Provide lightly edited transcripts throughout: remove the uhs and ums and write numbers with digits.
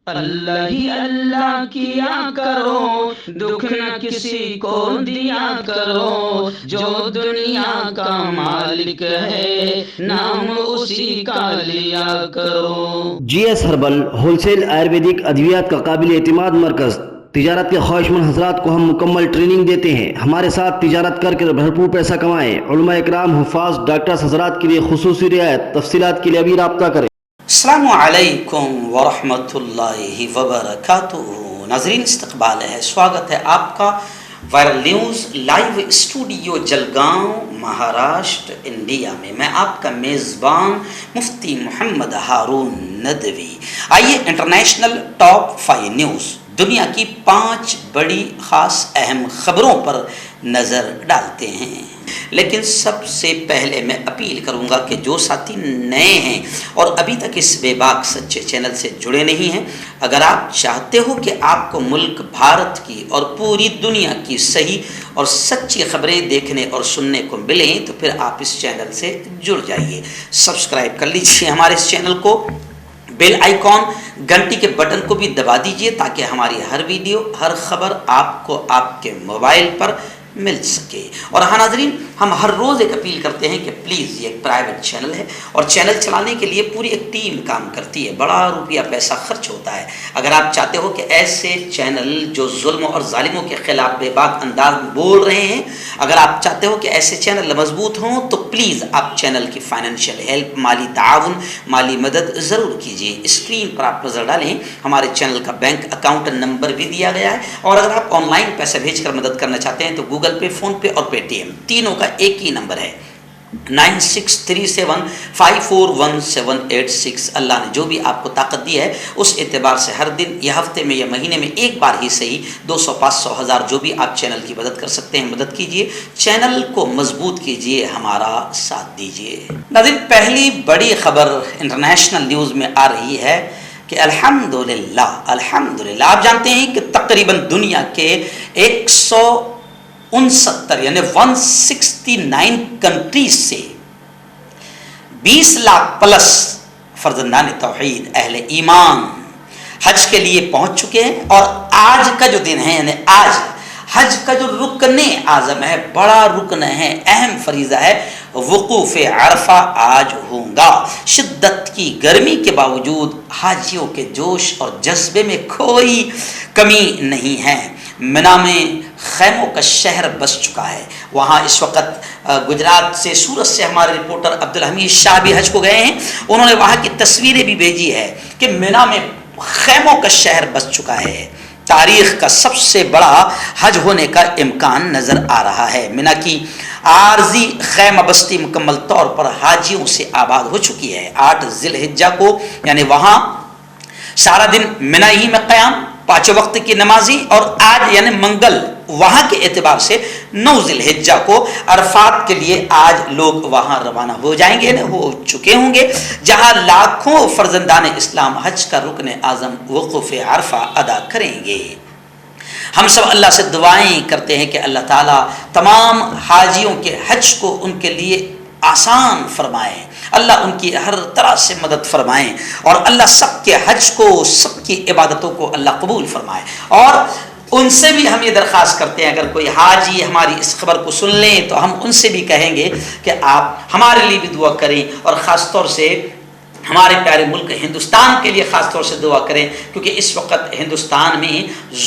اللہ ہی اللہ کیا کرو، دکھ نہ کسی کو دیا کرو، جو دنیا کا مالک ہے نام اسی کا لیا کرو۔ G S herbal wholesale Ayurvedic ادویات کا قابل اعتماد مرکز۔ تجارت کے خواہشمند حضرات کو ہم مکمل ٹریننگ دیتے ہیں۔ ہمارے ساتھ تجارت کر کے بھرپور پیسہ کمائیں۔ علماء اکرام، حفاظ، ڈاکٹرز حضرات کے لیے خصوصی رعایت۔ تفصیلات کے لیے ابھی رابطہ کریں۔ السلام علیکم ورحمۃ اللہ وبرکاتہ۔ ناظرین، استقبال ہے، سواگت ہے آپ کا viral news live studio Jalgaon, Maharashtra, India میں۔ میں آپ کا میزبان مفتی محمد ہارون ندوی۔ آئیے انٹرنیشنل ٹاپ 5 نیوز، دنیا کی 5 بڑی خاص اہم خبروں پر نظر ڈالتے ہیں۔ لیکن سب سے پہلے میں اپیل کروں گا کہ جو ساتھی نئے ہیں اور ابھی تک اس بے باک سچے چینل سے جڑے نہیں ہیں، اگر آپ چاہتے ہو کہ آپ کو ملک بھارت کی اور پوری دنیا کی صحیح اور سچی خبریں دیکھنے اور سننے کو ملیں تو پھر آپ اس چینل سے جڑ جائیے۔ سبسکرائب کر لیجیے ہمارے اس چینل کو، بیل آئیکن گھنٹی کے بٹن کو بھی دبا دیجیے تاکہ ہماری ہر ویڈیو، ہر خبر آپ کو آپ کے موبائل پر مل سکے۔ اور ہاں ناظرین، ہم ہر روز ایک اپیل کرتے ہیں کہ پلیز، یہ ایک پرائیویٹ چینل ہے اور چینل چلانے کے لیے پوری ایک ٹیم کام کرتی ہے، بڑا روپیہ پیسہ خرچ ہوتا ہے۔ اگر آپ چاہتے ہو کہ ایسے چینل جو ظلم اور ظالموں کے خلاف بے باک انداز میں بول رہے ہیں، اگر آپ چاہتے ہو کہ ایسے چینل مضبوط ہوں تو پلیز آپ چینل کی فائنینشیل ہیلپ، مالی تعاون، مالی مدد ضرور کیجیے۔ اسکرین پر آپ نظر ڈالیں، ہمارے چینل کا بینک اکاؤنٹ نمبر بھی دیا گیا ہے، اور اگر آپ آن لائن پیسہ بھیج کر مدد کرنا چاہتے ہیں تو گوگل پے، فون پے اور پے ٹی ایم تینوں کا ایک ہی نمبر ہے، 9637541786۔ اللہ نے جو بھی آپ کو طاقت دی ہے اس اعتبار سے ہر دن یا ہفتے میں یا مہینے میں ایک بار ہی صحیح 200، 500، 1000 جو بھی آپ چینل کی مدد کر سکتے ہیں مدد کیجیے، چینل کو مضبوط کیجیے، ہمارا ساتھ دیجیے۔ ناظرین، پہلی بڑی خبر انٹرنیشنل نیوز میں آ رہی ہے کہ الحمدللہ آپ جانتے ہیں کہ تقریباً دنیا کے 169 یعنی 169 کنٹریز سے 20 لاکھ پلس فرزندان توحید، اہل ایمان حج کے لیے پہنچ چکے ہیں۔ اور آج کا جو دن ہے، یعنی آج حج کا جو رکن اعظم ہے، بڑا رکن ہے، اہم فریضہ ہے، وقوف عرفہ آج ہوگا۔ شدت کی گرمی کے باوجود حاجیوں کے جوش اور جذبے میں کوئی کمی نہیں ہے۔ منا میں خیموں کا شہر بس چکا ہے۔ وہاں اس وقت گجرات سے، سورت سے ہمارے رپورٹر عبدالحمید شاہ بھی حج کو گئے ہیں، انہوں نے وہاں کی تصویریں بھی بھیجی ہے کہ منا میں خیموں کا شہر بس چکا ہے۔ تاریخ کا سب سے بڑا حج ہونے کا امکان نظر آ رہا ہے۔ منا کی عارضی خیمہ بستی مکمل طور پر حاجیوں سے آباد ہو چکی ہے۔ 8 ذی الحجہ کو، یعنی وہاں سارا دن منا ہی میں قیام، 5 وقت کی نمازی، اور آج یعنی منگل وہاں کے اعتبار سے 9 ذی الحجہ کو عرفات کے لیے آج لوگ وہاں روانہ ہو جائیں گے، ہو چکے ہوں گے، جہاں لاکھوں فرزندان اسلام حج کا رکن اعظم وقوف عرفہ ادا کریں گے۔ ہم سب اللہ سے دعائیں کرتے ہیں کہ اللہ تعالیٰ تمام حاجیوں کے حج کو ان کے لیے آسان فرمائے، اللہ ان کی ہر طرح سے مدد فرمائیں، اور اللہ سب کے حج کو، سب کی عبادتوں کو اللہ قبول فرمائے۔ اور ان سے بھی ہم یہ درخواست کرتے ہیں، اگر کوئی حاجی ہماری اس خبر کو سن لیں تو ہم ان سے بھی کہیں گے کہ آپ ہمارے لیے بھی دعا کریں، اور خاص طور سے ہمارے پیارے ملک ہندوستان کے لیے خاص طور سے دعا کریں، کیونکہ اس وقت ہندوستان میں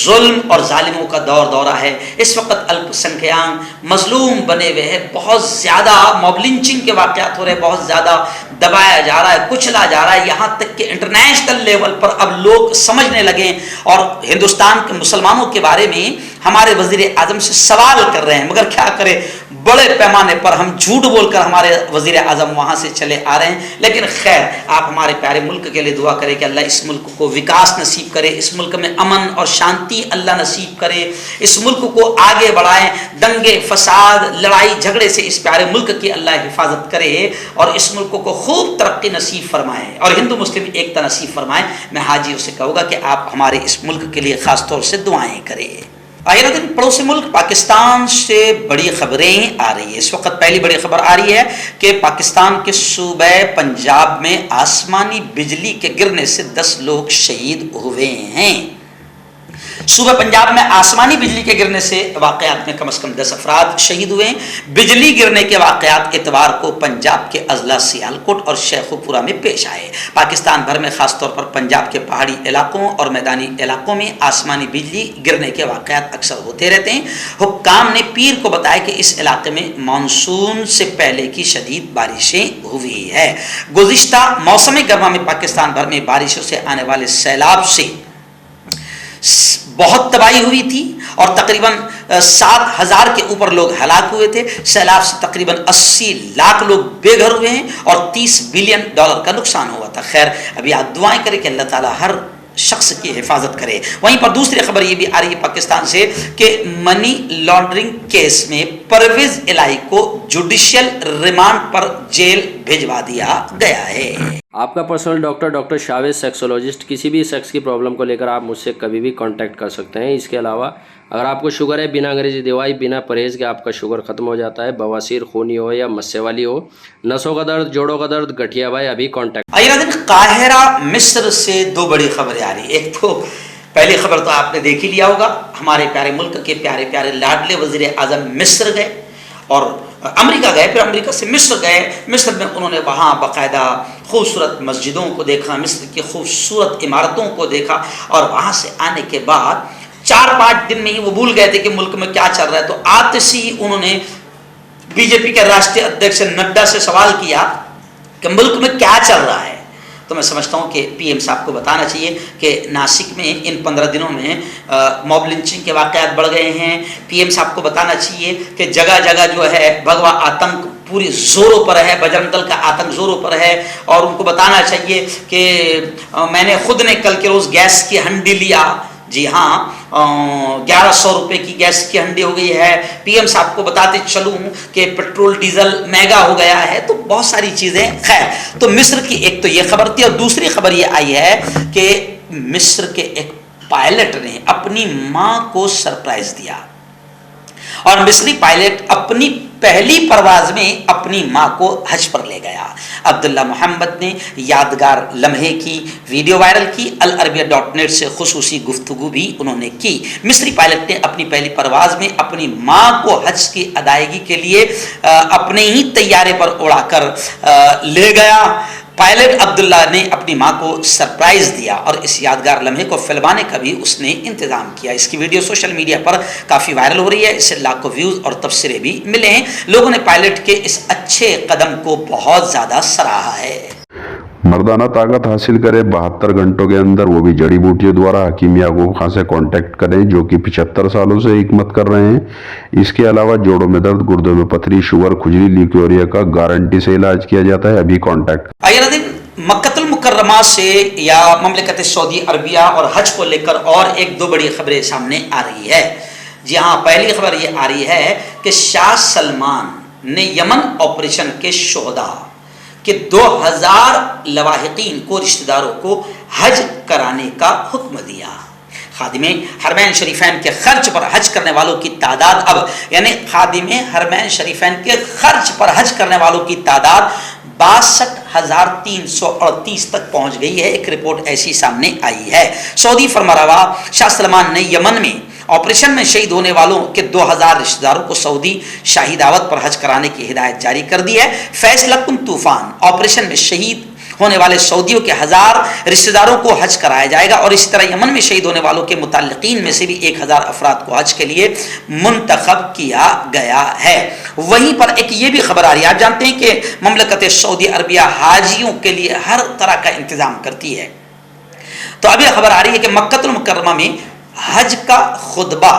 ظلم اور ظالموں کا دورہ ہے۔ اس وقت الپ سنکھیان مظلوم بنے ہوئے ہیں، بہت زیادہ موب لنچنگ کے واقعات ہو رہے ہیں، بہت زیادہ دبایا جا رہا ہے، کچلا جا رہا ہے، یہاں تک کہ انٹرنیشنل لیول پر اب لوگ سمجھنے لگے اور ہندوستان کے مسلمانوں کے بارے میں ہمارے وزیر اعظم سے سوال کر رہے ہیں، مگر کیا کرے، بڑے پیمانے پر ہم جھوٹ بول کر ہمارے وزیر اعظم وہاں سے چلے آ رہے ہیں۔ لیکن خیر، آپ ہمارے پیارے ملک کے لیے دعا کریں کہ اللہ اس ملک کو وکاس نصیب کرے، اس ملک میں امن اور شانتی اللہ نصیب کرے، اس ملک کو آگے بڑھائیں، دنگے فساد لڑائی جھگڑے سے اس پیارے ملک کی اللہ حفاظت کرے، اور اس ملک کو خوب ترقی نصیب فرمائے اور ہندو مسلم ایکتا نصیب فرمائے۔ میں حاجیوں سے کہوں گا کہ آپ ہمارے اس ملک کے لیے خاص طور سے دعائیں کریں۔ آئرہ دن پڑوسی ملک پاکستان سے بڑی خبریں آ رہی ہیں. اس وقت پہلی بڑی خبر آ رہی ہے کہ پاکستان کے صوبہ پنجاب میں آسمانی بجلی کے گرنے سے 10 لوگ شہید ہوئے ہیں. صوبہ پنجاب میں آسمانی بجلی کے گرنے سے واقعات میں کم از کم 10 افراد شہید ہوئے ہیں. بجلی گرنے کے واقعات اتوار کو پنجاب کے اضلاع سیالکوٹ اور شیخوپورہ میں پیش آئے. پاکستان بھر میں خاص طور پر پنجاب کے پہاڑی علاقوں اور میدانی علاقوں میں آسمانی بجلی گرنے کے واقعات اکثر ہوتے رہتے ہیں. حکام نے پیر کو بتایا کہ اس علاقے میں مانسون سے پہلے کی شدید بارشیں ہوئی ہے. گزشتہ موسم گرما میں پاکستان بھر میں بارشوں سے آنے والے سیلاب سے بہت تباہی ہوئی تھی اور تقریباً 7,000 کے اوپر لوگ ہلاک ہوئے تھے. سیلاب سے تقریباً 80 لاکھ لوگ بے گھر ہوئے ہیں اور $30 بلین کا نقصان ہوا تھا. خیر ابھی آپ دعائیں کریں کہ اللہ تعالیٰ ہر شخص کی حفاظت کرے. وہیں پر دوسری خبر یہ بھی آ رہی ہے پاکستان سے کہ منی لانڈرنگ کیس میں پرویز الہی کو جوڈیشل ریمانڈ پر جیل بھیجوا دیا گیا ہے. آپ کا پرسنل ڈاکٹر شاویز سیکسولوجسٹ. کسی بھی سیکس کی پرابلم کو لے کر آپ مجھ سے کبھی بھی کانٹیکٹ کر سکتے ہیں. اس کے علاوہ اگر آپ کو شوگر ہے، بنا انگریزی دوائی، بنا پرہیز کے آپ کا شوگر ختم ہو جاتا ہے، بواسیر، خونی ہو یا مسے والی ہو، نسوں کا درد، جوڑوں کا درد، گٹھیا بھائی، ابھی کانٹیکٹ. آئرہ دن قاہرہ مصر سے 2 بڑی خبریں آ رہی. ایک تو پہلی خبر تو آپ نے دیکھ ہی لیا ہوگا، ہمارے پیارے ملک کے پیارے پیارے لاڈلے وزیر اعظم مصر گئے اور امریکہ گئے، پھر امریکہ سے مصر گئے. مصر میں انہوں نے وہاں باقاعدہ خوبصورت مسجدوں کو دیکھا، مصر کی خوبصورت عمارتوں کو دیکھا اور وہاں سے آنے کے بعد 4-5 دن میں ہی وہ بھول گئے تھے کہ ملک میں کیا چل رہا ہے. تو آتے ہی انہوں نے بی جے پی کے راشٹریہ ادھیکش نڈا سے سوال کیا کہ ملک میں کیا چل رہا ہے. تو میں سمجھتا ہوں کہ پی ایم صاحب کو بتانا چاہیے کہ ناسک میں ان 15 دنوں میں موب لنچنگ کے واقعات بڑھ گئے ہیں. پی ایم صاحب کو بتانا چاہیے کہ جگہ جگہ جو ہے بھگوا آتنک پوری زوروں پر ہے، بجرنگ دل کا آتنک زوروں پر ہے. اور ان کو بتانا چاہیے کہ میں نے خود نے کل کے روز گیس کی ہنڈی لیا. جی ہاں، 1100 روپے کی گیس کی ہنڈی ہو گئی ہے. پی ایم صاحب کو بتاتے چلوں کہ پیٹرول ڈیزل مہنگا ہو گیا ہے. تو بہت ساری چیزیں. خیر، تو مصر کی ایک تو یہ خبر تھی اور دوسری خبر یہ آئی ہے کہ مصر کے ایک پائلٹ نے اپنی ماں کو سرپرائز دیا اور مصری پائلٹ اپنی پہلی پرواز میں اپنی ماں کو حج پر لے گیا. عبداللہ محمد نے یادگار لمحے کی ویڈیو وائرل کی. العربیہ.net سے خصوصی گفتگو بھی انہوں نے کی. مصری پائلٹ نے اپنی پہلی پرواز میں اپنی ماں کو حج کی ادائیگی کے لیے اپنے ہی طیارے پر اڑا کر لے گیا. پائلٹ عبداللہ نے اپنی ماں کو سرپرائز دیا اور اس یادگار لمحے کو فلمانے کا بھی اس نے انتظام کیا. اس کی ویڈیو سوشل میڈیا پر کافی وائرل ہو رہی ہے. اس سے لاکھوں ویوز اور تبصرے بھی ملے ہیں. لوگوں نے پائلٹ کے اس اچھے قدم کو بہت زیادہ سراہا ہے. مردانہ طاقت حاصل کرے 72 گھنٹوں کے اندر، وہ بھی جڑی بوٹیوں دوارا. حکیم یعقوب خان سے کانٹیکٹ کریں جو کہ 75 سالوں سے حکمت کر رہے ہیں. اس کے علاوہ جوڑوں میں درد، گردوں میں پتھری، شوگر، کھجلی، لیکوریا کا گارنٹی سے علاج کیا جاتا ہے. ابھی کانٹیکٹ. آئرہ دن مکہ المکرمہ سے یا مملکت سعودی عربیہ اور حج کو لے کر اور 1-2 بڑی خبریں سامنے آ رہی ہے. جی ہاں، پہلی خبر یہ آ رہی ہے کہ شاہ سلمان نے یمن آپریشن کے شہداء کہ 2000 لواحقین کو، رشتہ داروں کو حج کرانے کا حکم دیا. خادم حرمین شریفین کے خرچ پر حج کرنے والوں کی تعداد اب یعنی خادم حرمین شریفین کے خرچ پر حج کرنے والوں کی تعداد 62,338 تک پہنچ گئی ہے. ایک رپورٹ ایسی سامنے آئی ہے. سعودی فرمانروا شاہ سلمان نے یمن میں آپریشن میں شہید ہونے والوں کے 2000 رشتہ داروں کو سعودی شاہی دعوت پر حج کرانے کی ہدایت جاری کر دی ہے. فیصلہ کن طوفان آپریشن میں شہید ہونے والے سعودیوں کے 1000 رشتہ داروں کو حج کرایا جائے گا اور اسی طرح یمن میں شہید ہونے والوں کے متعلقین میں سے بھی 1000 افراد کو حج کے لیے منتخب کیا گیا ہے. وہیں پر ایک یہ بھی خبر آ رہی ہے، آپ جانتے ہیں کہ مملکت سعودی عربیہ حاجیوں کے لیے ہر طرح کا انتظام کرتی ہے. تو اب یہ خبر آ رہی ہے کہ مکہ المکرمہ میں حج کا خطبہ،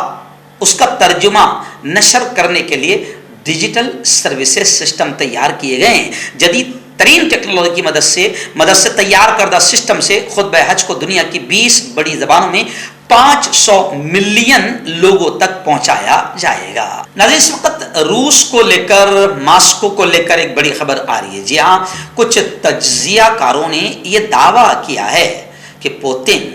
اس کا ترجمہ نشر کرنے کے لیے ڈیجیٹل سروسز سسٹم تیار کیے گئے ہیں. جدید ترین ٹیکنالوجی کی مدد سے تیار کردہ سسٹم سے خطبہ حج کو دنیا کی 20 بڑی زبانوں میں 500 ملین لوگوں تک پہنچایا جائے گا. ناظرین، اس وقت روس کو لے کر، ماسکو کو لے کر ایک بڑی خبر آ رہی ہے. جی ہاں، کچھ تجزیہ کاروں نے یہ دعویٰ کیا ہے کہ پوتن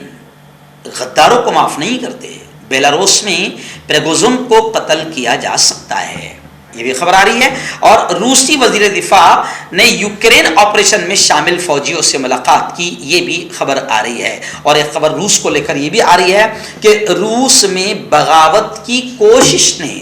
غداروں کو معاف نہیں کرتے. بیلاروس میں پریگوزم کو قتل کیا جا سکتا ہے، یہ بھی خبر آ رہی ہے۔ اور روسی وزیر دفاع نے یوکرین آپریشن میں شامل فوجیوں سے ملاقات کی، یہ بھی خبر آ رہی ہے۔ اور ایک خبر روس کو لے کر یہ بھی آ رہی ہے کہ روس میں بغاوت کی کوشش نے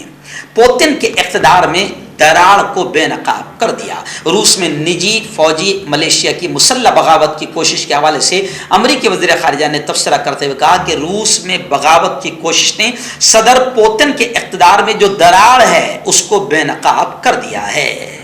پوتن کے اقتدار میں دراڑ کو بے نقاب کر دیا۔ روس میں نجی فوجی ملیشیا کی مسلح بغاوت کی کوشش کے حوالے سے امریکی وزیر خارجہ نے تبصرہ کرتے ہوئے کہا کہ روس میں بغاوت کی کوشش نے صدر پوتن کے اقتدار میں جو دراڑ ہے اس کو بے نقاب کر دیا ہے۔